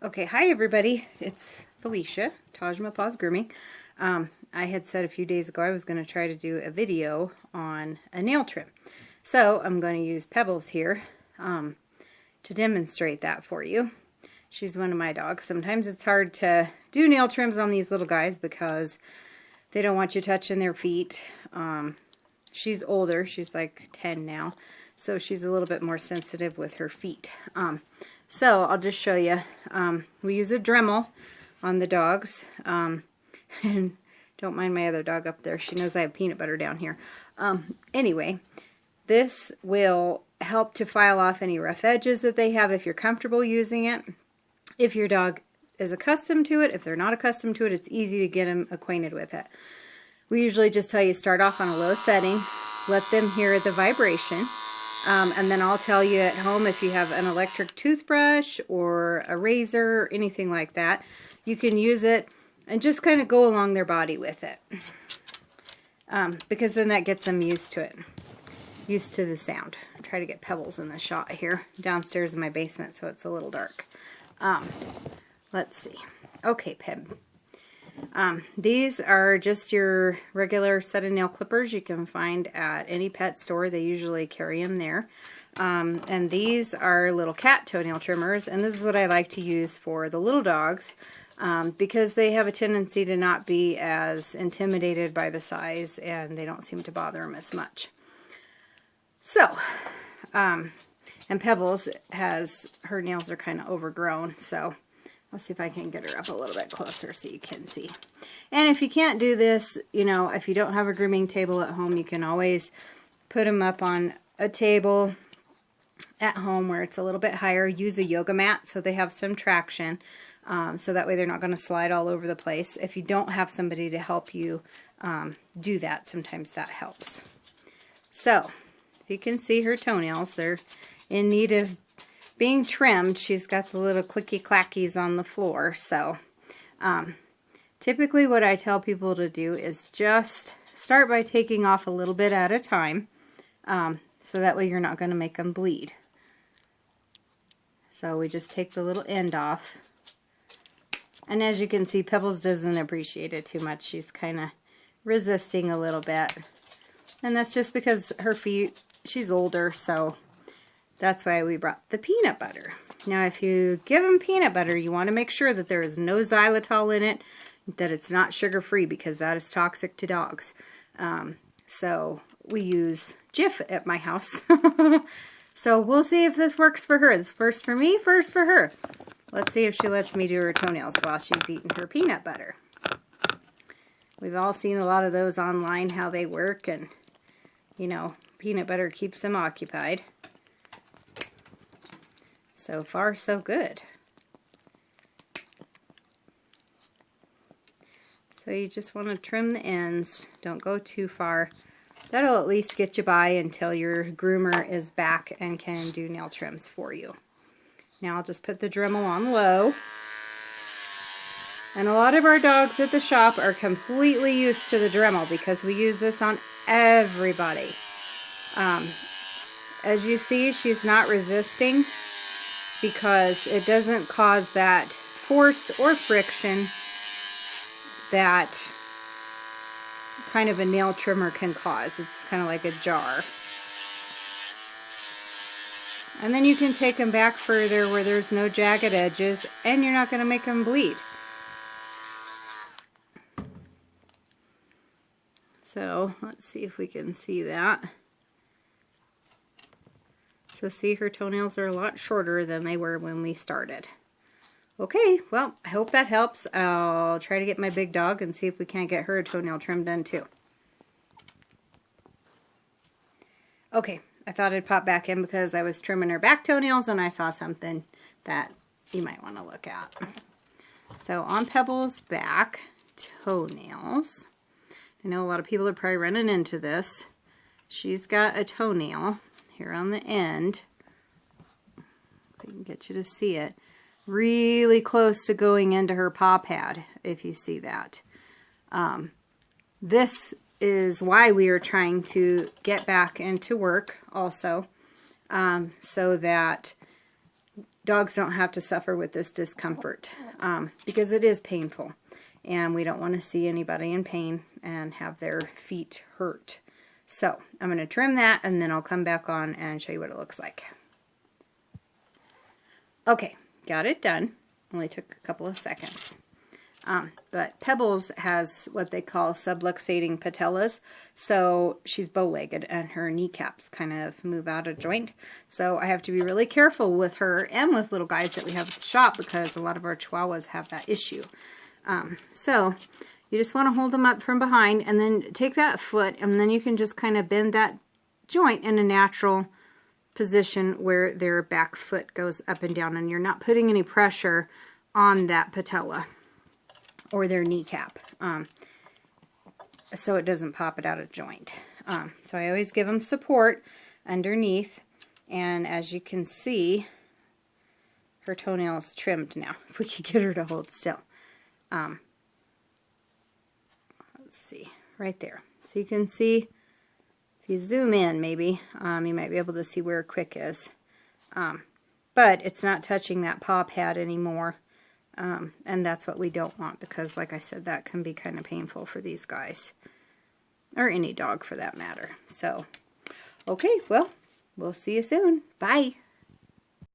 Okay, hi everybody. It's Felicia, Tajma Paws Grooming. I had said a few days ago I was going to try to do a video on a nail trim. So I'm going to use Pebbles here to demonstrate that for you. She's one of my dogs. Sometimes it's hard to do nail trims on these little guys because they don't want you touching their feet. She's older. She's like 10 now. So she's a little bit more sensitive with her feet. So I'll just show you. We use a Dremel on the dogs. And don't mind my other dog up there. She knows I have peanut butter down here. Anyway, this will help to file off any rough edges that they have if you're comfortable using it. If your dog is accustomed to it, if they're not accustomed to it, it's easy to get them acquainted with it. We usually just tell you start off on a low setting, let them hear the vibration. And then I'll tell you at home if you have an electric toothbrush or a razor or anything like that, you can use it and just kind of go along their body with it. Because then that gets them used to it, used to the sound. I'll try to get Pebbles in the shot here, downstairs in my basement, so it's a little dark. Let's see. Okay, Peb. These are just your regular set of nail clippers you can find at any pet store. They usually carry them there. And these are little cat toenail trimmers, and this is what I like to use for the little dogs because they have a tendency to not be as intimidated by the size, and they don't seem to bother them as much. So, and Pebbles her nails are kind of overgrown, so I'll see if I can get her up a little bit closer so you can see. And if you can't do this, you know, if you don't have a grooming table at home, you can always put them up on a table at home where it's a little bit higher. Use a yoga mat so they have some traction, so that way they're not going to slide all over the place. If you don't have somebody to help you do that, sometimes that helps. So, if you can see her toenails, they're in need of being trimmed. She's got the little clicky clackies on the floor. So typically what I tell people to do is just start by taking off a little bit at a time, so that way you're not going to make them bleed. So we just take the little end off, and as you can see, Pebbles doesn't appreciate it too much. She's kind of resisting a little bit, and that's just because her feet, she's older, so that's why we brought the peanut butter. Now, if you give them peanut butter, you want to make sure that there is no xylitol in it, that it's not sugar-free, because that is toxic to dogs. So we use Jif at my house. So we'll see if this works for her. It's first for me, first for her. Let's see if she lets me do her toenails while she's eating her peanut butter. We've all seen a lot of those online, how they work, and, you know, peanut butter keeps them occupied. So far, so good. So you just want to trim the ends. Don't go too far. That'll at least get you by until your groomer is back and can do nail trims for you. Now I'll just put the Dremel on low. And a lot of our dogs at the shop are completely used to the Dremel because we use this on everybody. As you see, she's not resisting, because it doesn't cause that force or friction that kind of a nail trimmer can cause. It's kind of like a jar. And then you can take them back further where there's no jagged edges, and you're not going to make them bleed. So let's see if we can see that. So see, her toenails are a lot shorter than they were when we started. Okay, well, I hope that helps. I'll try to get my big dog and see if we can't get her a toenail trim done too. Okay, I thought I'd pop back in because I was trimming her back toenails and I saw something that you might want to look at. So on Pebbles' back toenails, I know a lot of people are probably running into this. She's got a toenail here on the end, if I can get you to see it, really close to going into her paw pad, if you see that. This is why we are trying to get back into work also, so that dogs don't have to suffer with this discomfort because it is painful. And we don't want to see anybody in pain and have their feet hurt. So I'm going to trim that, and then I'll come back on and show you what it looks like. Okay, got it done. Only took a couple of seconds. But Pebbles has what they call subluxating patellas. So she's bow-legged and her kneecaps kind of move out of joint. So I have to be really careful with her and with little guys that we have at the shop because a lot of our Chihuahuas have that issue. So you just want to hold them up from behind and then take that foot and then you can just kind of bend that joint in a natural position where their back foot goes up and down and you're not putting any pressure on that patella or their kneecap, so it doesn't pop it out of joint. So I always give them support underneath, and as you can see, her toenail is trimmed now. If we could get her to hold still. Let's see, right there. So you can see, if you zoom in maybe, you might be able to see where her quick is. But it's not touching that paw pad anymore. And that's what we don't want because, like I said, that can be kind of painful for these guys. Or any dog for that matter. So, okay, well, we'll see you soon. Bye.